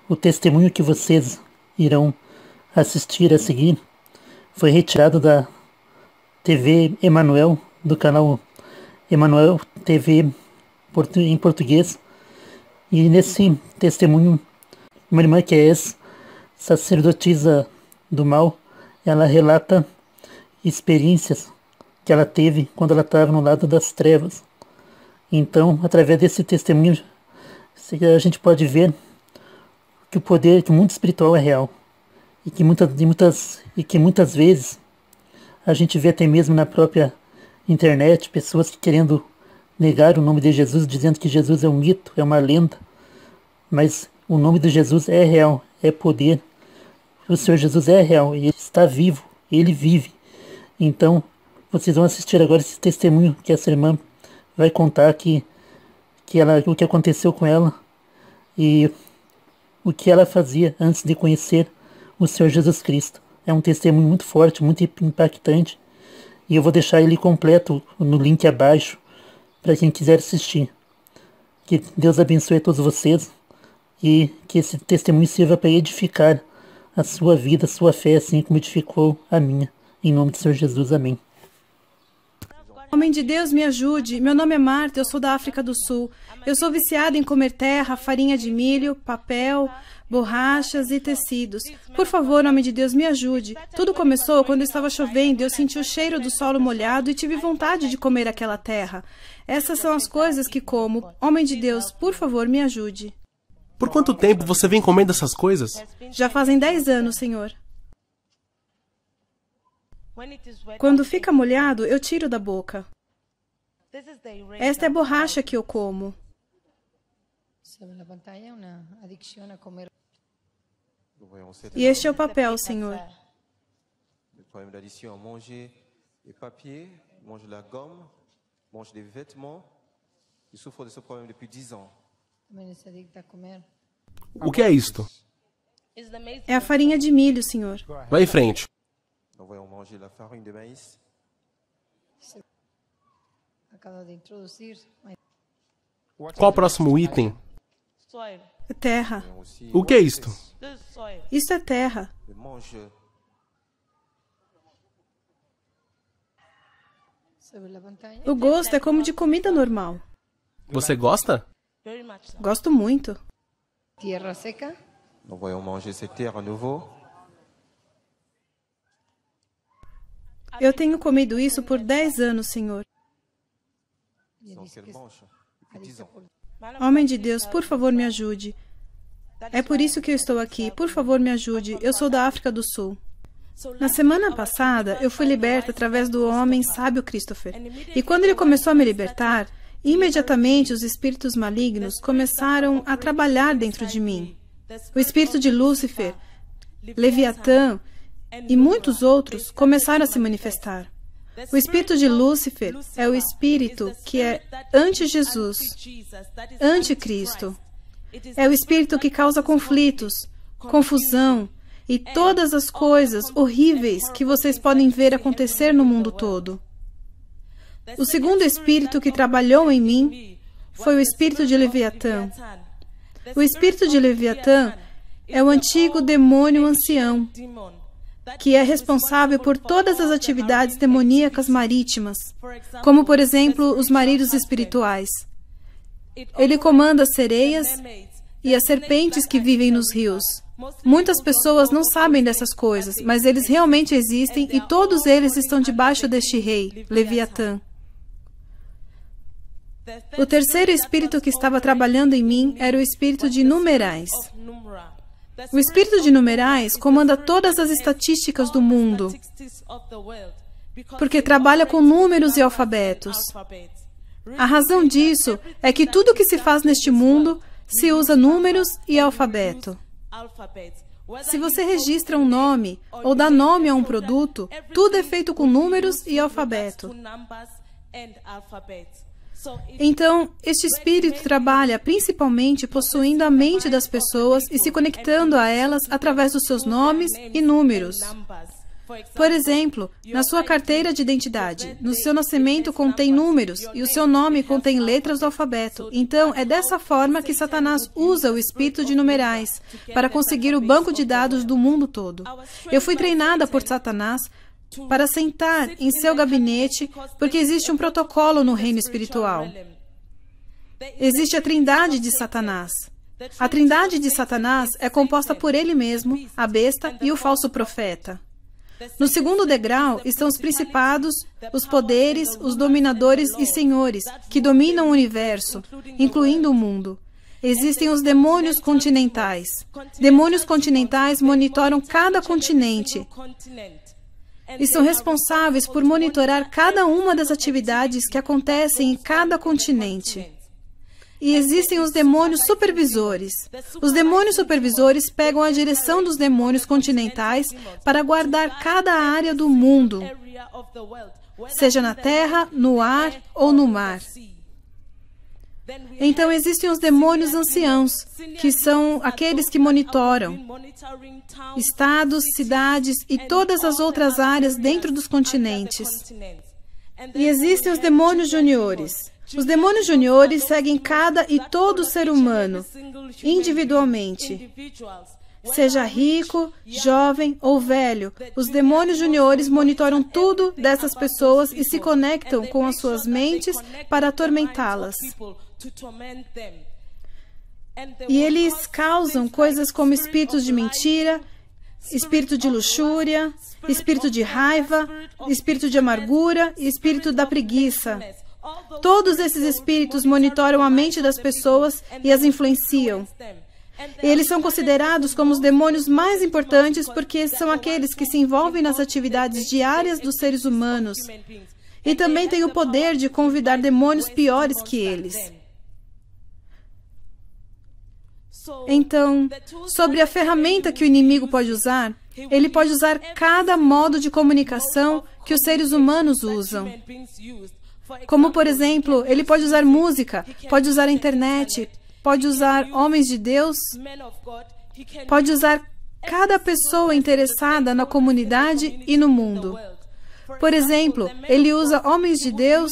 O testemunho que vocês irão assistir a seguir foi retirado da TV Emanuel, do canal Emanuel TV em português. E nesse testemunho, uma irmã que é ex-sacerdotisa do mal, ela relata experiências que ela teve quando ela estava no lado das trevas. Então, através desse testemunho, a gente pode ver que o poder, que o mundo espiritual é real. E que muitas vezes a gente vê até mesmo na própria internet pessoas que querendo negar o nome de Jesus, dizendo que Jesus é um mito, é uma lenda. Mas o nome de Jesus é real, é poder. O Senhor Jesus é real, ele está vivo, ele vive. Então, vocês vão assistir agora esse testemunho que essa irmã vai contar o que aconteceu com ela e o que ela fazia antes de conhecer o Senhor Jesus Cristo. É um testemunho muito forte, muito impactante, e eu vou deixar ele completo no link abaixo para quem quiser assistir. Que Deus abençoe a todos vocês e que esse testemunho sirva para edificar a sua vida, a sua fé, assim como edificou a minha. Em nome do Senhor Jesus, amém. Homem de Deus, me ajude. Meu nome é Marta, eu sou da África do Sul. Eu sou viciada em comer terra, farinha de milho, papel, borrachas e tecidos. Por favor, homem de Deus, me ajude. Tudo começou quando estava chovendo, eu senti o cheiro do solo molhado e tive vontade de comer aquela terra. Essas são as coisas que como. Homem de Deus, por favor, me ajude. Por quanto tempo você vem comendo essas coisas? Já fazem 10 anos, Senhor. Quando fica molhado, eu tiro da boca. Esta é a borracha que eu como. E este é o papel, Senhor. O que é isto? É a farinha de milho, Senhor. Vai em frente. Qual o próximo item? Terra. O que é isto? Isso é terra. O gosto é como de comida normal. Você gosta? Gosto muito. Tierra seca. Nous voyons manger cette terre à nouveau. Eu tenho comido isso por 10 anos, Senhor. Homem de Deus, por favor, me ajude. É por isso que eu estou aqui. Por favor, me ajude. Eu sou da África do Sul. Na semana passada, eu fui liberta através do homem sábio Christopher. E quando ele começou a me libertar, imediatamente os espíritos malignos começaram a trabalhar dentro de mim. O espírito de Lúcifer, Leviatã e muitos outros começaram a se manifestar. O espírito de Lúcifer é o espírito que é anti-Jesus, anticristo. É o espírito que causa conflitos, confusão e todas as coisas horríveis que vocês podem ver acontecer no mundo todo. O segundo espírito que trabalhou em mim foi o espírito de Leviatã. O espírito de Leviatã é o antigo demônio ancião, que é responsável por todas as atividades demoníacas marítimas, como, por exemplo, os marinhos espirituais. Ele comanda as sereias e as serpentes que vivem nos rios. Muitas pessoas não sabem dessas coisas, mas eles realmente existem e todos eles estão debaixo deste rei, Leviatã. O terceiro espírito que estava trabalhando em mim era o espírito de numerais. O espírito de numerais comanda todas as estatísticas do mundo, porque trabalha com números e alfabetos. A razão disso é que tudo que se faz neste mundo se usa números e alfabeto. Se você registra um nome ou dá nome a um produto, tudo é feito com números e alfabeto. Então, este espírito trabalha principalmente possuindo a mente das pessoas e se conectando a elas através dos seus nomes e números. Por exemplo, na sua carteira de identidade, no seu nascimento contém números e o seu nome contém letras do alfabeto. Então, é dessa forma que Satanás usa o espírito de numerais para conseguir o banco de dados do mundo todo. Eu fui treinada por Satanás para sentar em seu gabinete, porque existe um protocolo no reino espiritual. Existe a trindade de Satanás. A trindade de Satanás é composta por ele mesmo, a besta e o falso profeta. No segundo degrau estão os principados, os poderes, os dominadores e senhores, que dominam o universo, incluindo o mundo. Existem os demônios continentais. Demônios continentais monitoram cada continente e são responsáveis por monitorar cada uma das atividades que acontecem em cada continente. E existem os demônios supervisores. Os demônios supervisores pegam a direção dos demônios continentais para guardar cada área do mundo, seja na terra, no ar ou no mar. Então existem os demônios anciãos, que são aqueles que monitoram estados, cidades e todas as outras áreas dentro dos continentes. E existem os demônios juniores. Os demônios juniores seguem cada e todo ser humano, individualmente. Seja rico, jovem ou velho, os demônios juniores monitoram tudo dessas pessoas e se conectam com as suas mentes para atormentá-las. E eles causam coisas como espíritos de mentira, espírito de luxúria, espírito de raiva, espírito de amargura e espírito da preguiça. Todos esses espíritos monitoram a mente das pessoas e as influenciam. Eles são considerados como os demônios mais importantes porque são aqueles que se envolvem nas atividades diárias dos seres humanos e também têm o poder de convidar demônios piores que eles. Então, sobre a ferramenta que o inimigo pode usar, ele pode usar cada modo de comunicação que os seres humanos usam. Como, por exemplo, ele pode usar música, pode usar a internet, pode usar homens de Deus, pode usar cada pessoa interessada na comunidade e no mundo. Por exemplo, ele usa homens de Deus,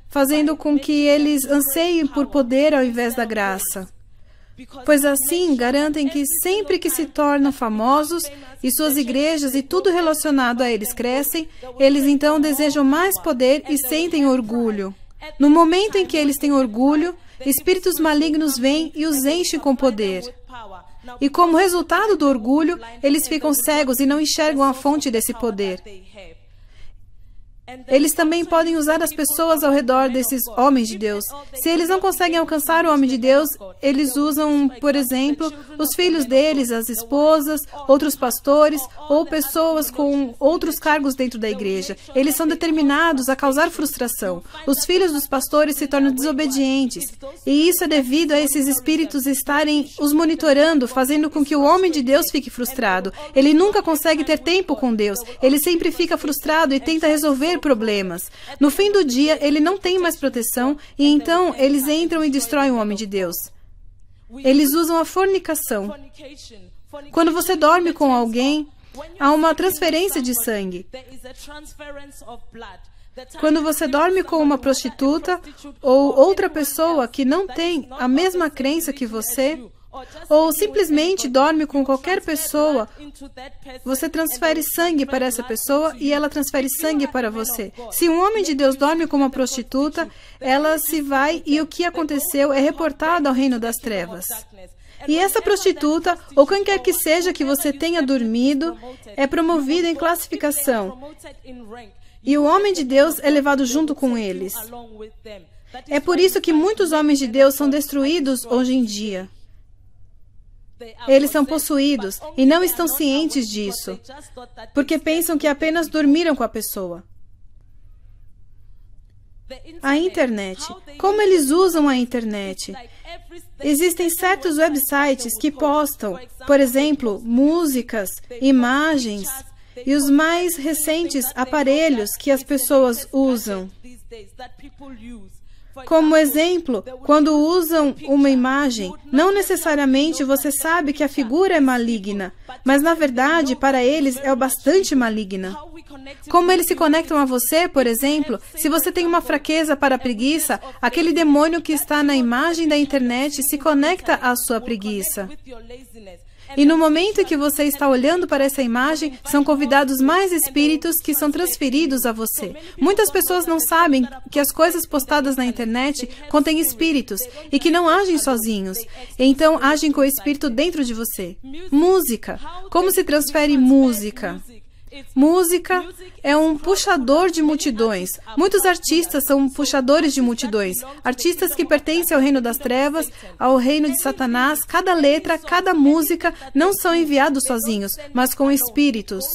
fazendo com que eles anseiem por poder ao invés da graça. Pois assim garantem que sempre que se tornam famosos e suas igrejas e tudo relacionado a eles crescem, eles então desejam mais poder e sentem orgulho. No momento em que eles têm orgulho, espíritos malignos vêm e os enchem com poder. E como resultado do orgulho, eles ficam cegos e não enxergam a fonte desse poder. Eles também podem usar as pessoas ao redor desses homens de Deus. Se eles não conseguem alcançar o homem de Deus, eles usam, por exemplo, os filhos deles, as esposas, outros pastores ou pessoas com outros cargos dentro da igreja. Eles são determinados a causar frustração. Os filhos dos pastores se tornam desobedientes. E isso é devido a esses espíritos estarem os monitorando, fazendo com que o homem de Deus fique frustrado. Ele nunca consegue ter tempo com Deus. Ele sempre fica frustrado e tenta resolver problemas. No fim do dia, ele não tem mais proteção e então eles entram e destroem o homem de Deus. Eles usam a fornicação. Quando você dorme com alguém, há uma transferência de sangue. Quando você dorme com uma prostituta ou outra pessoa que não tem a mesma crença que você, ou simplesmente dorme com qualquer pessoa, você transfere sangue para essa pessoa e ela transfere sangue para você. Se um homem de Deus dorme com uma prostituta, ela se vai e o que aconteceu é reportado ao reino das trevas. E essa prostituta, ou quem quer que seja que você tenha dormido, é promovida em classificação. E o homem de Deus é levado junto com eles. É por isso que muitos homens de Deus são destruídos hoje em dia. Eles são possuídos e não estão cientes disso, porque pensam que apenas dormiram com a pessoa. A internet. Como eles usam a internet? Existem certos websites que postam, por exemplo, músicas, imagens e os mais recentes aparelhos que as pessoas usam. Como exemplo, quando usam uma imagem, não necessariamente você sabe que a figura é maligna, mas na verdade, para eles, é bastante maligna. Como eles se conectam a você, por exemplo, se você tem uma fraqueza para a preguiça, aquele demônio que está na imagem da internet se conecta à sua preguiça. E no momento em que você está olhando para essa imagem, são convidados mais espíritos que são transferidos a você. Muitas pessoas não sabem que as coisas postadas na internet contêm espíritos e que não agem sozinhos. Então, agem com o espírito dentro de você. Música. Como se transfere música? Música é um puxador de multidões. Muitos artistas são puxadores de multidões. Artistas que pertencem ao reino das trevas, ao reino de Satanás. Cada letra, cada música não são enviados sozinhos, mas com espíritos.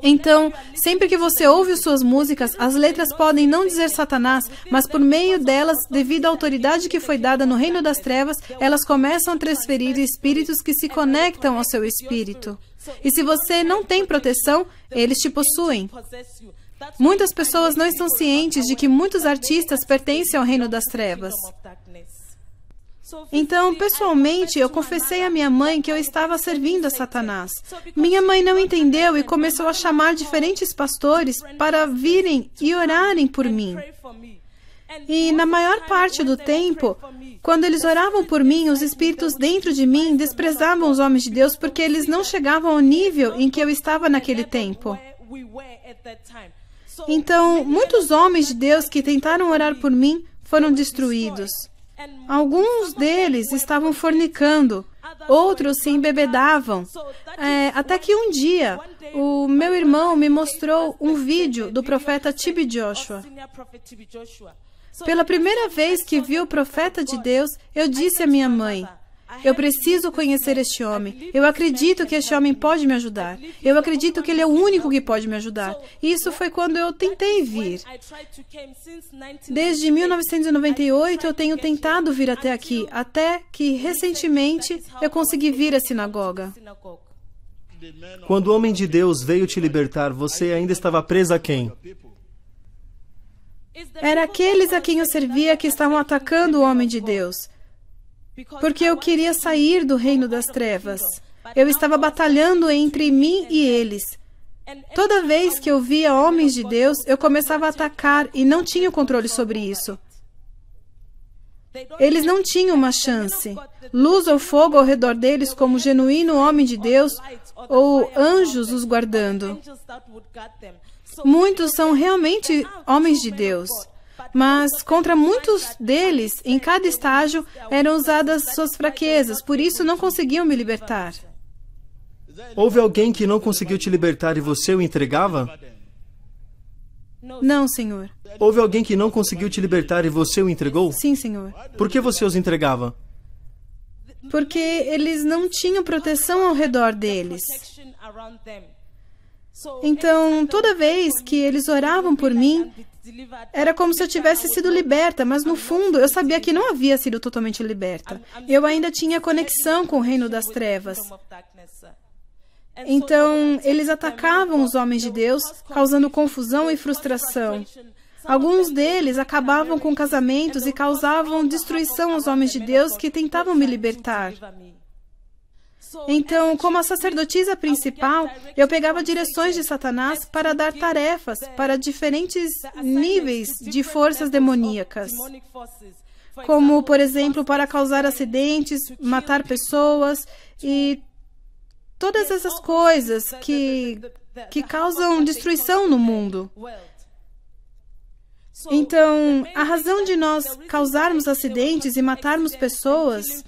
Então, sempre que você ouve suas músicas, as letras podem não dizer Satanás, mas por meio delas, devido à autoridade que foi dada no reino das trevas, elas começam a transferir espíritos que se conectam ao seu espírito. E se você não tem proteção, eles te possuem. Muitas pessoas não estão cientes de que muitos artistas pertencem ao reino das trevas. Então, pessoalmente, eu confessei à minha mãe que eu estava servindo a Satanás. Minha mãe não entendeu e começou a chamar diferentes pastores para virem e orarem por mim. E na maior parte do tempo, quando eles oravam por mim, os espíritos dentro de mim desprezavam os homens de Deus porque eles não chegavam ao nível em que eu estava naquele tempo. Então, muitos homens de Deus que tentaram orar por mim foram destruídos. Alguns deles estavam fornicando, outros se embebedavam. Até que um dia, o meu irmão me mostrou um vídeo do profeta T.B. Joshua. Pela primeira vez que vi o profeta de Deus, eu disse à minha mãe, eu preciso conhecer este homem. Eu acredito que este homem pode me ajudar. Eu acredito que ele é o único que pode me ajudar. E isso foi quando eu tentei vir. Desde 1998, eu tenho tentado vir até aqui, até que, recentemente, eu consegui vir à sinagoga. Quando o homem de Deus veio te libertar, você ainda estava presa a quem? Era aqueles a quem eu servia que estavam atacando o homem de Deus. Porque eu queria sair do reino das trevas. Eu estava batalhando entre mim e eles. Toda vez que eu via homens de Deus, eu começava a atacar e não tinha controle sobre isso. Eles não tinham uma chance. Luz ou fogo ao redor deles como genuíno homem de Deus ou anjos os guardando. Muitos são realmente homens de Deus. Mas contra muitos deles, em cada estágio, eram usadas suas fraquezas, por isso não conseguiam me libertar. Houve alguém que não conseguiu te libertar e você o entregava? Não, Senhor. Houve alguém que não conseguiu te libertar e você o entregou? Sim, Senhor. Por que você os entregava? Porque eles não tinham proteção ao redor deles. Então, toda vez que eles oravam por mim, era como se eu tivesse sido liberta, mas no fundo eu sabia que não havia sido totalmente liberta. Eu ainda tinha conexão com o reino das trevas. Então, eles atacavam os homens de Deus, causando confusão e frustração. Alguns deles acabavam com casamentos e causavam destruição aos homens de Deus que tentavam me libertar. Então, como a sacerdotisa principal, eu pegava direções de Satanás para dar tarefas para diferentes níveis de forças demoníacas. Como, por exemplo, para causar acidentes, matar pessoas e todas essas coisas que causam destruição no mundo. Então, a razão de nós causarmos acidentes e matarmos pessoas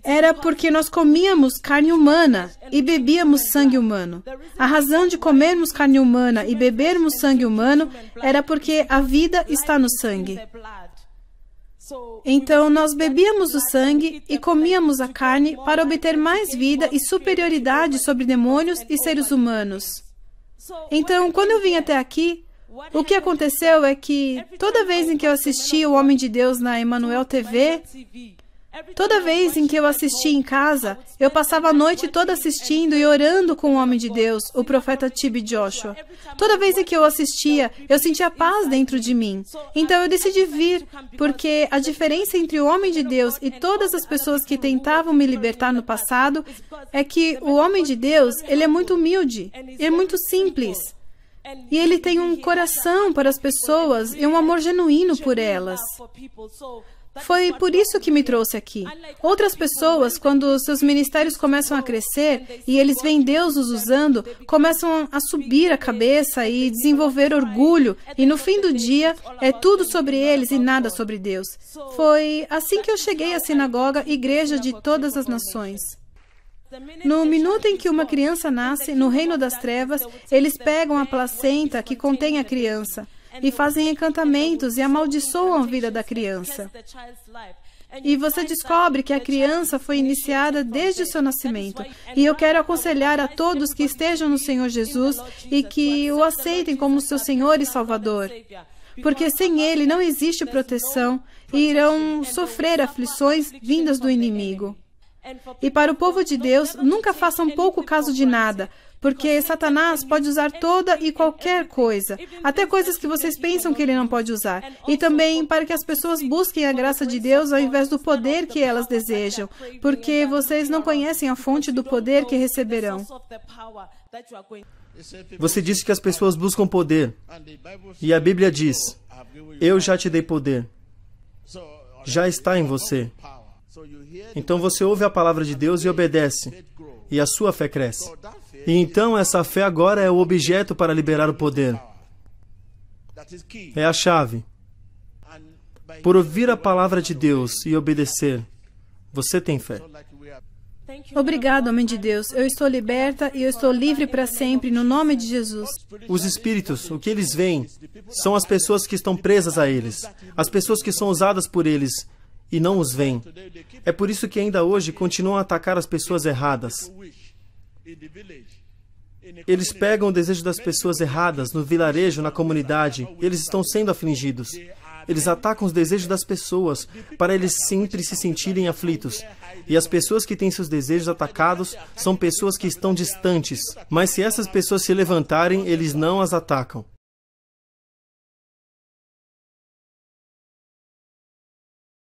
era porque nós comíamos carne humana e bebíamos sangue humano. A razão de comermos carne humana e bebermos sangue humano era porque a vida está no sangue. Então, nós bebíamos o sangue e comíamos a carne para obter mais vida e superioridade sobre demônios e seres humanos. Então, quando eu vim até aqui, o que aconteceu é que toda vez em que eu assistia o Homem de Deus na Emmanuel TV, Toda vez em que eu assistia em casa, eu passava a noite toda assistindo e orando com o homem de Deus, o profeta T.B. Joshua. Toda vez em que eu assistia, eu sentia paz dentro de mim. Então eu decidi vir, porque a diferença entre o homem de Deus e todas as pessoas que tentavam me libertar no passado é que o homem de Deus, ele é muito humilde, ele é muito simples. E ele tem um coração para as pessoas e um amor genuíno por elas. Foi por isso que me trouxe aqui. Outras pessoas, quando seus ministérios começam a crescer e eles veem Deus os usando, começam a subir a cabeça e desenvolver orgulho, e no fim do dia é tudo sobre eles e nada sobre Deus. Foi assim que eu cheguei à sinagoga, igreja de todas as nações. No minuto em que uma criança nasce, no reino das trevas, eles pegam a placenta que contém a criança e fazem encantamentos e amaldiçoam a vida da criança. E você descobre que a criança foi iniciada desde o seu nascimento. E eu quero aconselhar a todos que estejam no Senhor Jesus e que o aceitem como seu Senhor e Salvador. Porque sem Ele não existe proteção e irão sofrer aflições vindas do inimigo. E para o povo de Deus, nunca façam pouco caso de nada, porque Satanás pode usar toda e qualquer coisa, até coisas que vocês pensam que ele não pode usar. E também para que as pessoas busquem a graça de Deus ao invés do poder que elas desejam, porque vocês não conhecem a fonte do poder que receberão. Você disse que as pessoas buscam poder. E a Bíblia diz, eu já te dei poder. Já está em você. Então você ouve a palavra de Deus e obedece. E a sua fé cresce. E então essa fé agora é o objeto para liberar o poder. É a chave. Por ouvir a palavra de Deus e obedecer, você tem fé. Obrigado, homem de Deus. Eu estou liberta e eu estou livre para sempre, no nome de Jesus. Os espíritos, o que eles veem, são as pessoas que estão presas a eles. As pessoas que são usadas por eles e não os veem. É por isso que ainda hoje continuam a atacar as pessoas erradas. Eles pegam o desejo das pessoas erradas no vilarejo, na comunidade. Eles estão sendo afligidos. Eles atacam os desejos das pessoas para eles sempre se sentirem aflitos. E as pessoas que têm seus desejos atacados são pessoas que estão distantes. Mas se essas pessoas se levantarem, eles não as atacam.